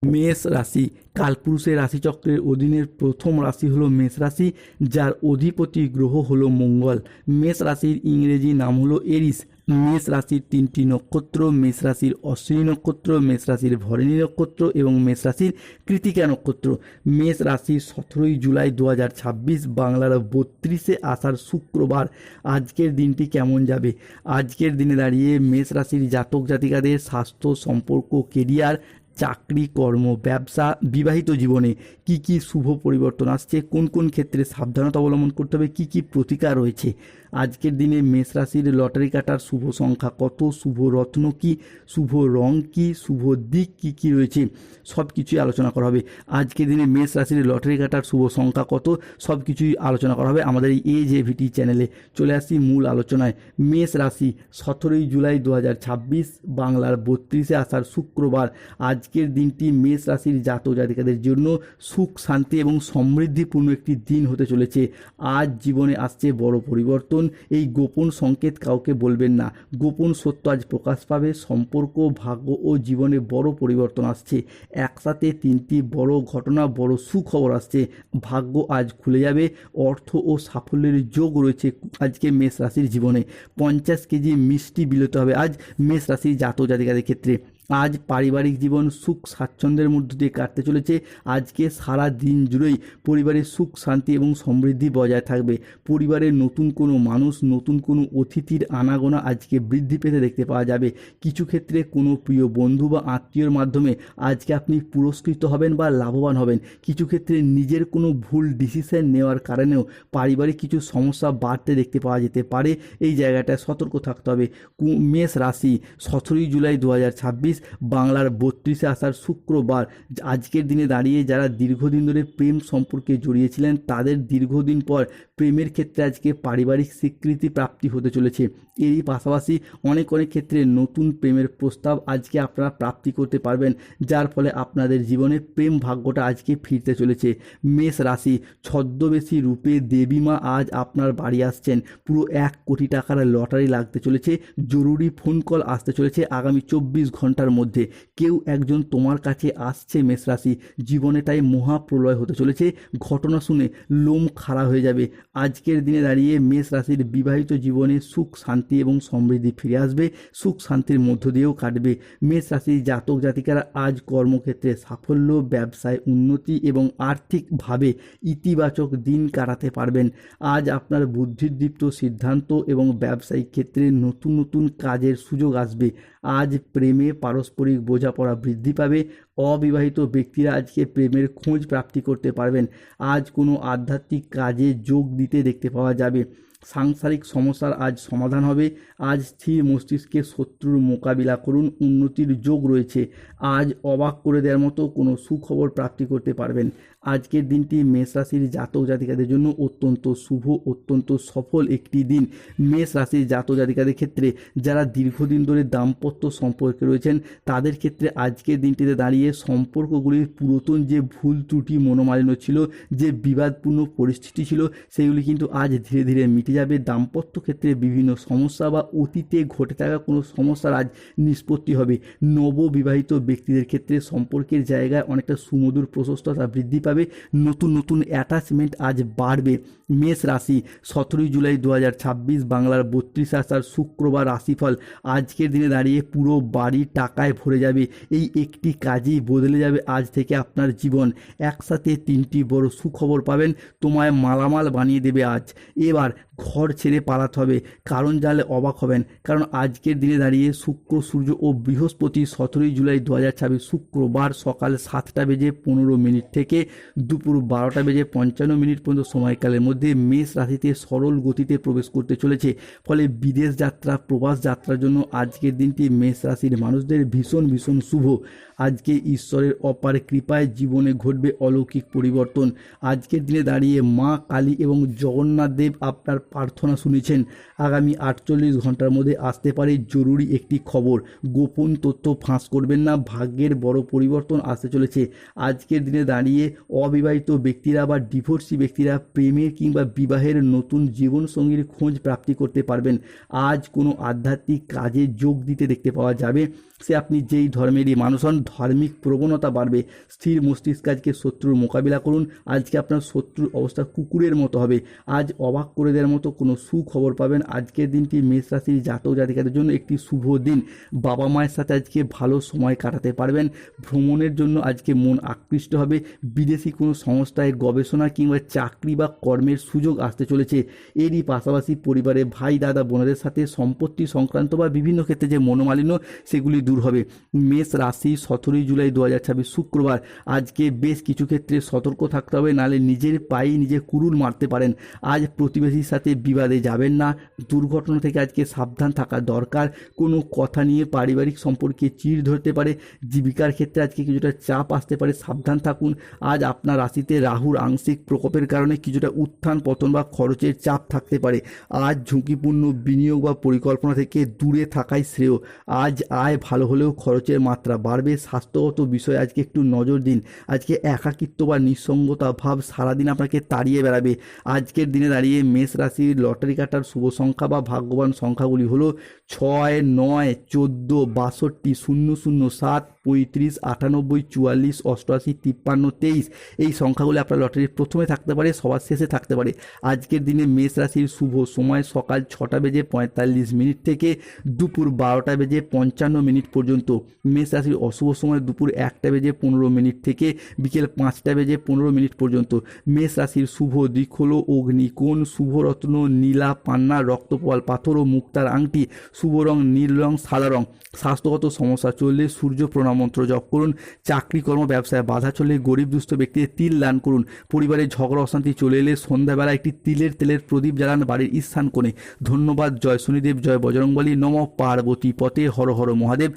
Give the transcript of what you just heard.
মেষ রাশি কালপুরুষের রাশিচক্রের অধীনের প্রথম রাশি হলো মেষ রাশি, যার অধিপতি গ্রহ হলো মঙ্গল। মেষ রাশির ইংরেজি নাম হলো এরিস। মেষ রাশির তিনটি নক্ষত্র: মেষ রাশির অশ্বিনী নক্ষত্র, মেষ রাশির ভরণী নক্ষত্র এবং মেষ রাশির কৃতিকা নক্ষত্র। মেষ রাশির 17ই জুলাই 2026, বাংলার 32শে আষাঢ়, শুক্রবার। আজকের দিনটি কেমন যাবে? আজকের দিনে দাঁড়িয়ে মেষ রাশির জাতক জাতিকাদের স্বাস্থ্য, সম্পর্ক, কেরিয়ার, চাকরি, কর্ম, ব্যবসা, বিবাহিত জীবনে কি কি শুভ পরিবর্তন আসছে, কোন কোন ক্ষেত্রে সাবধানতা অবলম্বন করতে হবে, কি কি প্রতিকার রয়েছে। আজকের দিনে মেষ রাশির লটারি কাটার শুভ সংখ্যা কত, শুভ রত্ন কি, শুভ রং কি, শুভ দিক কি কি রয়েছে, সব কিছুই আলোচনা করা হবে। আজকের দিনে মেষ রাশির লটারি কাটার শুভ সংখ্যা কত, সব কিছুই আলোচনা করা হবে আমাদের এই AJVT চ্যানেলে। চলে আসি মূল আলোচনায়। মেষ রাশি 17ই জুলাই 2026, বাংলার 32শে আষাঢ়, শুক্রবার। আজকের দিনটি মেষ রাশির জাতক জাতিকাদের জন্য সুখ, শান্তি এবং সমৃদ্ধিপূর্ণ একটি দিন হতে চলেছে। আজ জীবনে আসছে বড় পরিবর্তন। এই গোপন সংকেত কাউকে বলবেন না, গোপন সত্য আজ প্রকাশ পাবে। সম্পর্ক, ভাগ্য ও জীবনে বড় পরিবর্তন আসছে। একসাথে তিনটি বড় ঘটনা, বড় সুখবর আসছে। ভাগ্য আজ খুলে যাবে। অর্থ ও সাফল্যের যোগ রয়েছে আজকে মেষ রাশির জীবনে। 50 কেজি মিষ্টি বিলোতে হবে আজ মেষ রাশির জাতক জাতিকাদের ক্ষেত্রে। আজ পারিবারিক জীবন সুখ স্বাচ্ছন্দ্যের মধ্য দিয়ে কাটতে চলেছে। আজকে সারা দিন জুড়েই পরিবারের সুখ, শান্তি এবং সমৃদ্ধি বজায় থাকবে। পরিবারের নতুন কোনো মানুষ, নতুন কোনো অতিথির আনাগোনা আজকে বৃদ্ধি পেতে দেখতে পাওয়া যাবে। কিছু ক্ষেত্রে কোনো প্রিয় বন্ধু বা আত্মীয়র মাধ্যমে আজকে আপনি পুরস্কৃত হবেন বা লাভবান হবেন। কিছু ক্ষেত্রে নিজের কোনো ভুল ডিসিশন নেওয়ার কারণেও পারিবারিক কিছু সমস্যা বাড়তে দেখতে পাওয়া যেতে পারে। এই জায়গাটায় সতর্ক থাকতে হবে। মেষ রাশি 17ই জুলাই 2026, বাংলার 32শে আষাঢ়, শুক্রবার। আজকের দিনে দাঁড়িয়ে যারা দীর্ঘদিন ধরে প্রেম সম্পর্কে জড়িয়েছিলেন, তাদের দীর্ঘদিন পর প্রেমের ক্ষেত্রে আজকে পারিবারিক স্বীকৃতি প্রাপ্তি হতে চলেছে। এরই পাশাপাশি অনেক ক্ষেত্রে নতুন প্রেমের প্রস্তাব আজকে আপনারা প্রাপ্তি করতে পারবেন, যার ফলে আপনাদের জীবনে প্রেম ভাগ্যটা আজকে ফিরতে চলেছে। মেষ রাশি ছদ্মবেশী রূপে দেবীমা আজ আপনার বাড়ি আসছেন। পুরো 1 কোটি টাকার লটারি লাগতে চলেছে। জরুরি ফোন কল আসতে চলেছে আগামী 24 ঘন্টার মধ্যে। কেউ একজন তোমার কাছে আসছে মেষ রাশি। জীবনে তাই মহাপ্রলয় হতে চলেছে। ঘটনা শুনে লোম খাড়া হয়ে যাবে। আজকের দিনে দাঁড়িয়ে মেষ রাশির বিবাহিত জীবনে সুখ, শান্তি এবং সমৃদ্ধি ফিরে আসবে। সুখ শান্তির মধ্য দিয়েও কাটবে। মেষ রাশির জাতক জাতিকারা আজ কর্মক্ষেত্রে সাফল্য, ব্যবসায় উন্নতি এবং আর্থিকভাবে ইতিবাচক দিন কাটাতে পারবেন। আজ আপনার বুদ্ধিদীপ্ত সিদ্ধান্ত এবং ব্যবসায়িক ক্ষেত্রে নতুন নতুন কাজের সুযোগ আসবে। আজ প্রেমে পারস্পরিক বোঝাপড়া বৃদ্ধি পাবে। অবিবাহিত ব্যক্তিরা আজকে প্রেমের খোঁজ প্রাপ্তি করতে পারবেন। আজ কোনো আধ্যাত্মিক কাজে যোগ দিতে দেখতে পাওয়া যাবে। সাংসারিক সমস্যার আজ সমাধান হবে। আজ স্থির মস্তিষ্কে শত্রুর মোকাবিলা করুন, উন্নতির যোগ রয়েছে। আজ অবাক করে দেওয়ার মতো কোনো সুখবর প্রাপ্তি করতে পারবেন। আজকের দিনটি মেষ রাশির জাতক জাতিকাদের জন্য অত্যন্ত শুভ, অত্যন্ত সফল একটি দিন। মেষ রাশির জাতক জাতিকাদের ক্ষেত্রে যারা দীর্ঘদিন ধরে দাম্পত্য সম্পর্কে রয়েছেন, তাদের ক্ষেত্রে আজকের দিনটিতে দাঁড়িয়ে সম্পর্কগুলির পুরাতন যে ভুল ত্রুটি, মনোমালিন্য ছিল, যে বিবাদপূর্ণ পরিস্থিতি ছিল, সেগুলি কিন্তু আজ ধীরে ধীরে মিটে যাবে। দাম্পত্য ক্ষেত্রে বিভিন্ন সমস্যা বা অতীতে ঘটে থাকা কোনো সমস্যার আজ নিষ্পত্তি হবে। নববিবাহিত ব্যক্তিদের ক্ষেত্রে সম্পর্কের জায়গায় অনেকটা সুমধুর প্রশস্ততা বৃদ্ধি পাবে। নতুন নতুন অ্যাটাচমেন্ট আজ বাড়বে। মেষ রাশি 17ই জুলাই 2026, বাংলার 32শে আষাঢ়, শুক্রবার। রাশিফল: আজকের দিনে দাঁড়িয়ে পুরো বাড়ি টাকায় ভরে যাবে। এই একটি কাজই বদলে যাবে আজ থেকে আপনার জীবন। একসাথে 3টি বড় সুখবর পাবেন। তোমায় মালামাল বানিয়ে দেবে আজ। এবার ঘর ছেড়ে পালাতে হবে, কারণ জানলে অবাক হবেন। কারণ আজকের দিনে দাঁড়িয়ে শুক্র, সূর্য ও বৃহস্পতি 17ই জুলাই 2026, শুক্রবার, সকাল 7টা বেজে 15 মিনিট থেকে দুপুর 12টা বেজে 55 মিনিট পর্যন্ত সময়কালের মধ্যে মেষ রাশিতে সরল গতিতে প্রবেশ করতে চলেছে। ফলে বিদেশ যাত্রা, প্রবাস যাত্রার জন্য আজকের দিনটি মেষ রাশির মানুষদের ভীষণ ভীষণ শুভ। আজকে ঈশ্বরের অপার কৃপায় জীবনে ঘটবে অলৌকিক পরিবর্তন। আজকের দিনে দাঁড়িয়ে মা কালী এবং জগন্নাথ দেব আপনার প্রার্থনা শুনেছেন। আগামী 48 ঘন্টার মধ্যে আসতে পারে জরুরি একটি খবর। গোপন তথ্য ফাঁস করবেন না, ভাগ্যের বড় পরিবর্তন আসতে চলেছে। আজকের দিনে দাঁড়িয়ে অবিবাহিত ব্যক্তিরা বা ডিভোর্সি ব্যক্তিরা প্রেমের কিংবা বিবাহের নতুন জীবনসঙ্গীর খোঁজ প্রাপ্তি করতে পারবেন। আজ কোনো আধ্যাত্মিক কাজে যোগ দিতে দেখতে পাওয়া যাবে। সে আপনি যেই ধর্মেরই মানুষ হন, ধার্মিক প্রবণতা বাড়বে। স্থির মস্তিষ্ক আজকে শত্রুর মোকাবিলা করুন। আজকে আপনার শত্রুর অবস্থা কুকুরের মতো হবে। আজ অবাক করে দেওয়ার মতো কোনো সুখবর পাবেন। আজকের দিনটি মেষ রাশির জাতক জাতিকাদের জন্য একটি শুভ দিন। বাবা মায়ের সাথে আজকে ভালো সময় কাটাতে পারবেন। ভ্রমণের জন্য আজকে মন আকৃষ্ট হবে। বিদেশি কোনো সংস্থায় গবেষণা কিংবা চাকরি বা কর্মের সুযোগ আসতে চলেছে। এরই পাশাপাশি পরিবারে ভাই দাদা বোনেদের সাথে সম্পত্তি সংক্রান্ত বা বিভিন্ন ক্ষেত্রে যে মনোমালিন্য সেগুলি দূর হবে। মেষ রাশি 17 জুলাই 2026 শুক্রবার। আজকে বেশ কিছু ক্ষেত্রে সতর্ক থাকতে হবে, নাহলে নিজের পায়ে নিজে কুড়ুল মারতে পারেন। আজ প্রতিবেশীর সাথে বিবাদে যাবেন না। দুর্ঘটনা থেকে আজকে সাবধান থাকা দরকার। কোনো কথা নিয়ে পারিবারিক সম্পর্কে চিড় ধরতে পারে। জীবিকার ক্ষেত্রে আজকে কিছুটা চাপ আসতে পারে, সাবধান থাকুন। আজ আপনার রাশিতে রাহুর আংশিক প্রকোপের কারণে কিছুটা উত্থান পতন বা খরচের চাপ থাকতে পারে। আজ ঝুঁকিপূর্ণ বিনিয়োগ বা পরিকল্পনা থেকে দূরে থাকাই শ্রেয়। আজ আয় ভালো হলেও খরচের মাত্রা বাড়বে। স্বাস্থ্যগত বিষয়ে আজকে একটু নজর দিন। আজকে একাকিত্ব বা নিঃসঙ্গতা ভাব সারাদিন আপনাকে তাড়িয়ে বেড়াবে। আজকের দিনে দাঁড়িয়ে মেষ রাশির লটারি কাটার শুভ সংখ্যা বা ভাগ্যবান সংখ্যাগুলি হলো 6, 9, 14, 62, 007, 35, 98, 44, 88, 53, 23। এই সংখ্যাগুলি আপনার লটারির প্রথমে থাকতে পারে, সবার শেষে থাকতে পারে। আজকের দিনে মেষ রাশির শুভ সময় সকাল 6:45 থেকে দুপুর 12:55 পর্যন্ত। মেষ রাশির অশুভ সময় দুপুর 1:15 থেকে বিকেল 5:15 পর্যন্ত। মেষ রাশির শুভ দিক হলো অগ্নিকোণ, শুভরত্ন নীলা পান্না, রক্তপাল পাথর ও মুক্তার আংটি। শুভ রং নীল রং, সাদা রং। স্বাস্থ্যগত সমস্যা চললে সূর্য প্রণাম মন্ত্র জপ করুন। চাকরি কর্ম ব্যবসায় বাধা চললে গরিব দুস্থ ব্যক্তিদের তিল দান করুন। পরিবারে ঝগড়া অশান্তি চলে এলে সন্ধ্যাবেলা একটি তিলের তেলের প্রদীপ জ্বালান বাড়ির ঈশান কোণে। ধন্যবাদ। জয় শনিদেব, জয় বজরংবলী, নমঃ পার্বতী পতে, হর হর মহাদেব।